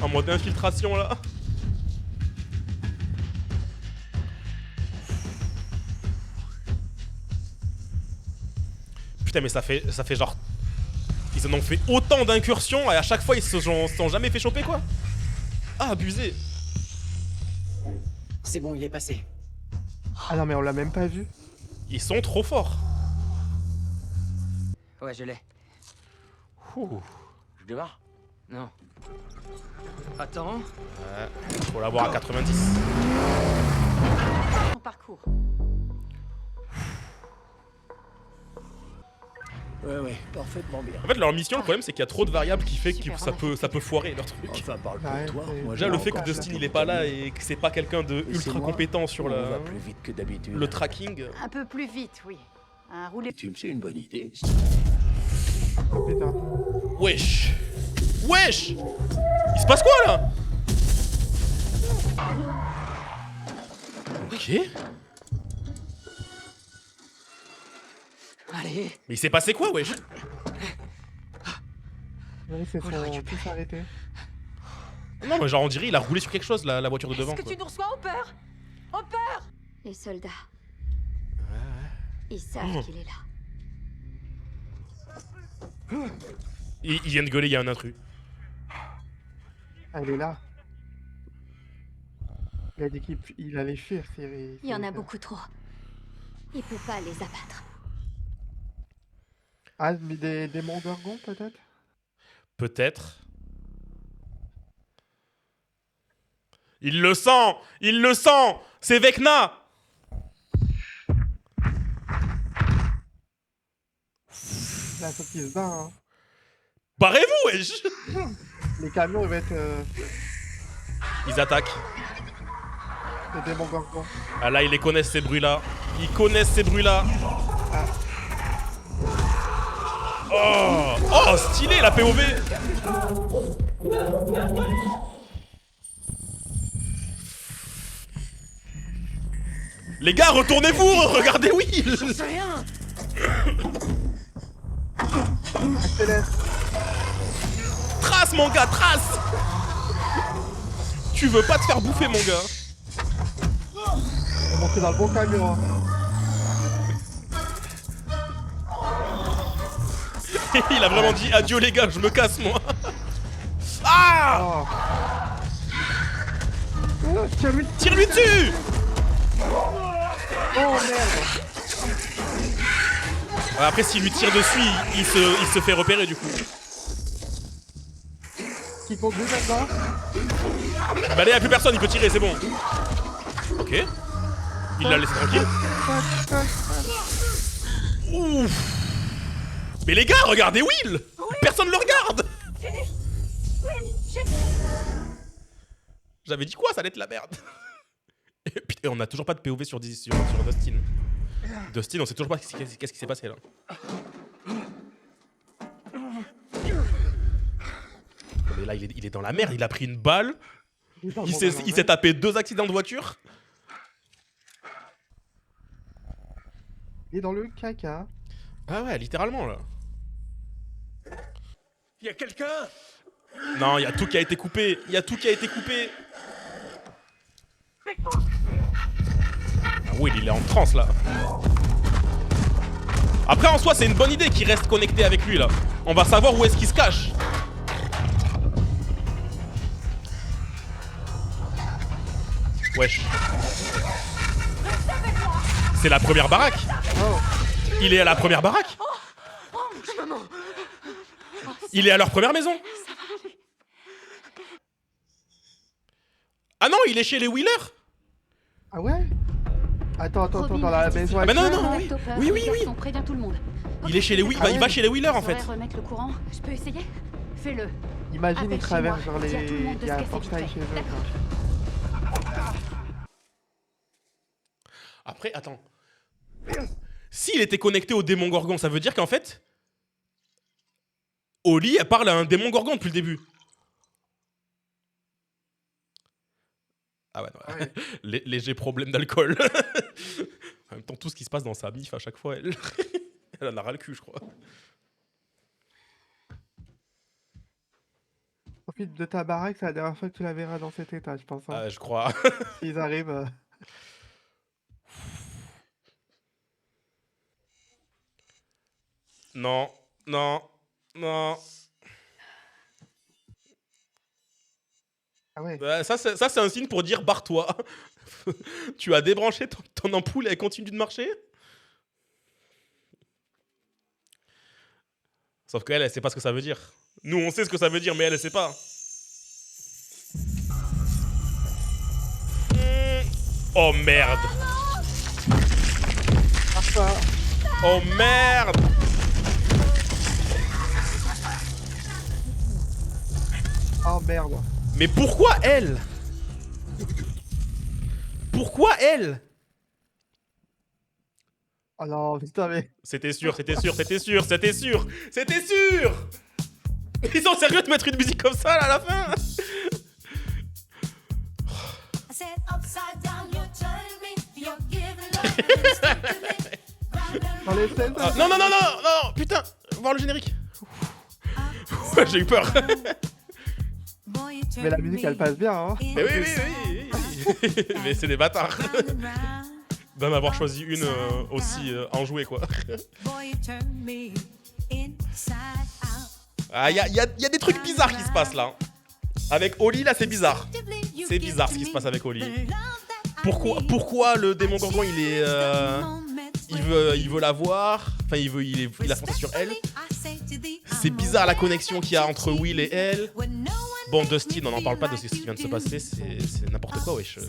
En mode infiltration là. Putain mais ça fait genre... Ils en ont fait autant d'incursions et à chaque fois ils se sont jamais fait choper quoi. Ah abusé. C'est bon, il est passé. Ah non, mais on l'a même pas vu. Ils sont trop forts. Ouais, je l'ai. Je démarre? Non. Attends. Faut l'avoir à 90. Son parcours. Ouais, parfaitement bien. En fait leur mission le problème c'est qu'il y a trop de variables qui fait que ça peut foirer leur truc. Enfin, parle Ouais, pour toi. c'est- Moi, Déjà j'ai le fait que encore Dustin la il est pas là et que c'est pas quelqu'un de Et c'est ultra moi. compétent sur On va la... plus vite que d'habitude. le tracking. Un peu plus vite, oui. Un roulé. C'est une bonne idée. Putain. Wesh. Wesh. Il se passe quoi là? Ok. Allez. Mais il s'est passé quoi wesh? Oui, c'est son tous arrêté. Non mais genre on dirait il a roulé sur quelque chose la voiture de devant Est-ce que quoi. tu nous reçois, Hopper? Hopper! Les soldats. Ils savent qu'il est là. Il vient de gueuler, il y a un intrus. Ah, il est là. Il a dit qu'il allait fuir. Il y en a beaucoup trop. Il peut pas les abattre. Ah, mais des démons d'Orgon peut-être? Peut-être. Il le sent! Il le sent! C'est Vecna! Là, faut qu'il se bat, hein. Barrez-vous, wesh! Les camions, ils vont être Ils attaquent. des démons d'Orgon. Ah là, ils les connaissent ces bruits-là. Ils connaissent ces bruits-là. Oh! Oh, stylé la POV! Les gars, retournez-vous! Regardez Will! J'en sais rien. Accélère. Trace, mon gars, trace! Tu veux pas te faire bouffer, mon gars? On est monté dans le bon camion, hein. Il a vraiment dit adieu les gars, je me casse moi. Ah! Oh, Tire-lui dessus! Oh merde! Ouais, après s'il lui tire dessus, il se fait repérer du coup. Qui conduit maintenant? Bah là y'a plus personne, il peut tirer, c'est bon. Ok. Il l'a laissé tranquille. Ouf. Mais les gars, regardez Will! Personne le regarde! J'avais dit quoi, ça allait être la merde. Et putain, on a toujours pas de POV sur Dustin. Dustin, on sait toujours pas qu'est-ce qui s'est passé là. Mais là, il est dans la merde, il a pris une balle. Il s'est tapé 2 accidents de voiture. Il est dans le caca. Ah ouais, littéralement là. Y a quelqu'un? Non, il y a tout qui a été coupé. Il y a tout qui a été coupé. Ah oui, il est en transe là. Après, en soi, c'est une bonne idée qu'il reste connecté avec lui là. On va savoir où est-ce qu'il se cache. Wesh. C'est la première baraque. Il est à la première baraque. Il est à leur première maison. Ah non, il est chez les Wheeler. Ah ouais? Attends, dans la maison. Ah bah non, oui. On prévient tout le monde. Il est chez les il va chez les Wheeler en fait. Remettre le courant. Je peux essayer? Fais-le. Imagine, il Appelle traverse chez moi. genre Dis à tout le monde de il y a se un casser portail vite chez fait. eux. D'accord. Après, attends. S'il était connecté au démon Gorgon, ça veut dire qu'en fait, Oli, elle parle à un démon Gorgon depuis le début. Ah ouais, non. Ouais. Léger problème d'alcool. En même temps, tout ce qui se passe dans sa mif à chaque fois, elle en a ras le cul, je crois. Profite de ta baraque, c'est la dernière fois que tu la verras dans cet état, je pense. Hein. Ah, je crois. S'ils arrivent. Non. Ah ouais. Ça, c'est un signe pour dire barre-toi. Tu as débranché ton ampoule et elle continue de marcher. Sauf qu'elle, elle sait pas ce que ça veut dire. Nous, on sait ce que ça veut dire, mais elle sait pas. Oh merde. Oh merde. Oh merde. Mais pourquoi elle? Pourquoi elle? Oh non, putain, mais. C'était sûr. Ils sont sérieux de mettre une musique comme ça là, à la fin? Dans les scènes, Non, putain, voir le générique. J'ai eu peur. Mais la musique, elle passe bien, hein. Mais oui. Mais c'est des bâtards. D'en avoir choisi une aussi enjouée, quoi. Ah, y a des trucs bizarres qui se passent là. Avec Oli, là, c'est bizarre. C'est bizarre ce qui se passe avec Oli. Pourquoi le démon Gorgon, il veut la voir. Enfin, il a foncé sur elle. C'est bizarre la connexion qu'il y a entre Will et elle. Bon, Dustin, on n'en parle pas de ce qui vient de se passer. C'est n'importe quoi, wesh.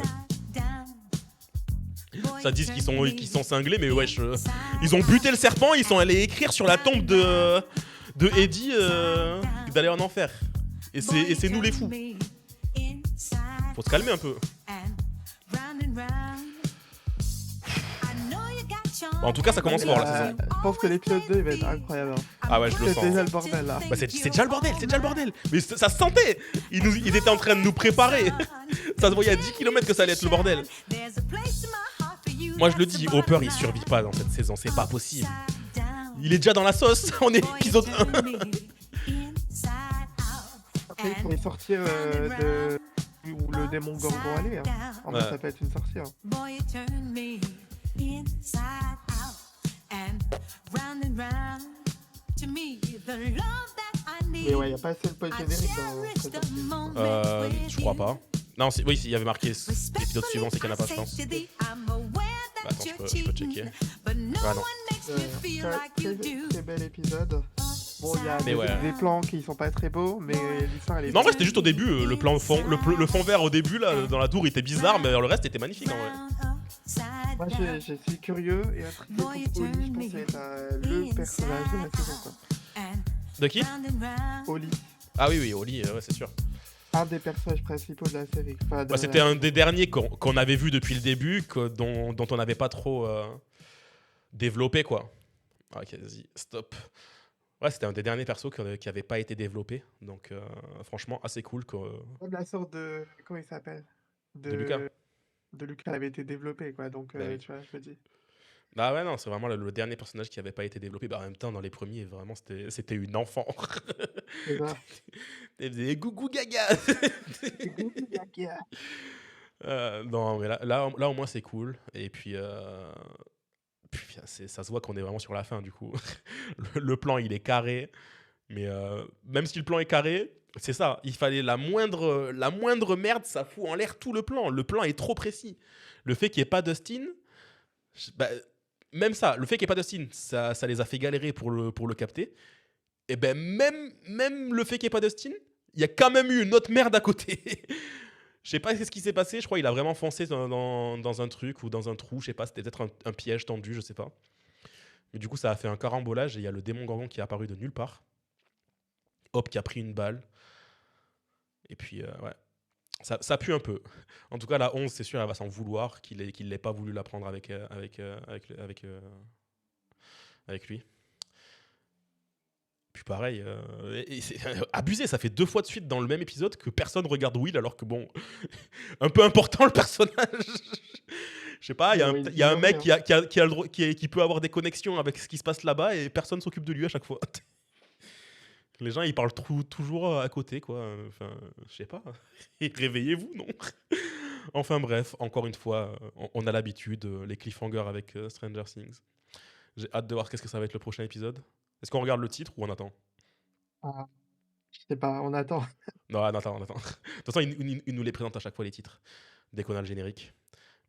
Ça dit qu'ils sont cinglés, mais wesh. Ils ont buté le serpent, ils sont allés écrire sur la tombe de Eddie d'aller en enfer. Et c'est nous les fous. Faut se calmer un peu. Bon, en tout cas, ça commence fort la saison. Je pense que l'épisode 2 il va être incroyable. Ah ouais, je le sens. C'est déjà le bordel là. Bah c'est déjà le bordel. Mais ça se sentait. Ils étaient en train de nous préparer. Ça se voyait à 10 km que ça allait être le bordel. Moi je le dis, Hopper il survit pas dans cette saison, c'est pas possible. Il est déjà dans la sauce, on est épisode 1. Après il pourrait sortir de où le démon Gorgon allait. Hein. En fait ça peut être une sorcière. Mais ouais, y a pas assez le point générique dans je crois pas. Non, oui, il y avait marqué l'épisode suivant, c'est qu'il n'y en a pas, je pense. Bah, attends, je peux checker. Ah non. Très bel épisode. Bon, il y a des plans qui sont pas très beaux, mais l'histoire elle est. Non, en vrai, c'était juste au début. Le fond vert au début, là, dans la tour, il était bizarre, mais le reste était magnifique en vrai. Moi, je suis curieux et intrigué pour Oli. Je pense que ça va être le personnage de la saison. Quoi. De qui? Oli. Ah oui, Oli, ouais, c'est sûr. Un des personnages principaux de la série. Enfin, C'était un des derniers qu'on avait vu depuis le début, dont on n'avait pas trop développé, quoi. Ok, vas-y, stop. Ouais, c'était un des derniers persos qui n'avait pas été développé. Donc, franchement, assez cool. Comme la sorte de. Comment il s'appelle? De Lucas. De Lucas avait été développé, quoi. Donc, Bah oui. tu vois, je me dis. Bah ouais, non, c'est vraiment le dernier personnage qui n'avait pas été développé. Bah, en même temps, dans les premiers, vraiment, c'était une enfant. C'est ça. Elle faisait gougou gaga. Non, mais là, au moins, c'est cool. Et puis, ça se voit qu'on est vraiment sur la fin, du coup. Le plan, il est carré. Mais même si le plan est carré, c'est ça. Il fallait la moindre merde, ça fout en l'air tout le plan. Le plan est trop précis. Le fait qu'il n'y ait pas Dustin, bah, même ça, le fait qu'il n'y ait pas Dustin, ça les a fait galérer pour le capter. Et ben même le fait qu'il n'y ait pas Dustin, il y a quand même eu une autre merde à côté. Je sais pas ce qui s'est passé. Je crois qu'il a vraiment foncé dans un truc ou dans un trou. Je sais pas, c'était peut-être un piège tendu, je sais pas. Mais du coup, ça a fait un carambolage et il y a le démon Gorgon qui est apparu de nulle part. Hop, qui a pris une balle. Et puis, ouais. Ça pue un peu. En tout cas, la 11, c'est sûr, elle va s'en vouloir qu'il n'ait pas voulu la prendre avec lui. Puis pareil, c'est abusé, ça fait 2 fois de suite dans le même épisode que personne regarde Will, alors que bon, un peu important le personnage. Je sais pas, il y a un mec qui peut avoir des connexions avec ce qui se passe là-bas et personne s'occupe de lui à chaque fois. Les gens, ils parlent toujours à côté, quoi. Enfin, je sais pas. Réveillez-vous, non? Enfin bref, encore une fois, on a l'habitude, les cliffhangers avec Stranger Things. J'ai hâte de voir qu'est-ce que ça va être le prochain épisode. Est-ce qu'on regarde le titre ou on attend? Ah, je sais pas, on attend. Non, on attend. De toute façon, il nous les présente à chaque fois, les titres, dès qu'on a le générique.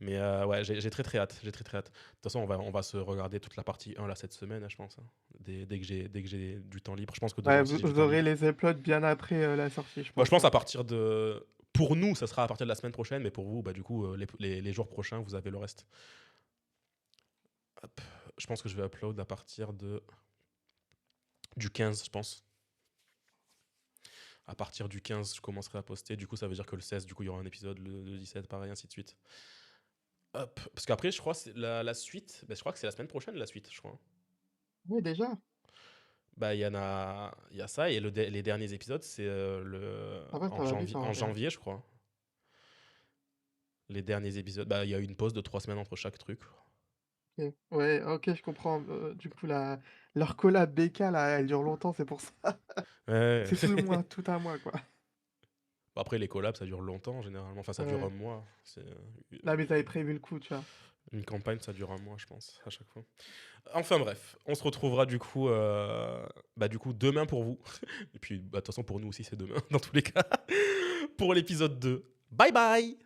Mais ouais, j'ai très hâte. De toute façon, on va se regarder toute la partie 1 là, cette semaine, je pense. Hein. Dès que j'ai du temps libre. Je pense que Ouais, aussi, j'ai du vous temps aurez libre. les uploads bien après la sortie, je Moi, pense. je pense à partir de... Pour nous, ça sera à partir de la semaine prochaine, mais pour vous, bah, du coup, les jours prochains, vous avez le reste. Hop. Je pense que je vais upload à partir du 15, je pense. À partir du 15, je commencerai à poster. Du coup, ça veut dire que le 16, du coup, il y aura un épisode. Le 17, pareil, ainsi de suite. Hop. Parce qu'après, je crois que la suite... Bah, je crois que c'est la semaine prochaine, la suite, je crois. Oui, déjà. Bah, il y a ça, et les derniers épisodes, c'est Ah ouais, ça va vite, en hein, janvier, je crois. Les derniers épisodes. Bah, il y a une pause de 3 semaines entre chaque truc. Ok. Ouais, ok, je comprends. Du coup, leur collab BK, là, elle dure longtemps, c'est pour ça. Ouais. C'est tout un mois, quoi. Bon, après, les collabs, ça dure longtemps, généralement. Enfin, ça dure Ouais. un mois. Là, mais t'avais prévu le coup, tu vois. Une campagne, ça dure un mois, je pense, à chaque fois. Enfin bref, on se retrouvera du coup demain pour vous. Et puis, bah, de toute façon, pour nous aussi, c'est demain, dans tous les cas, pour l'épisode 2. Bye bye!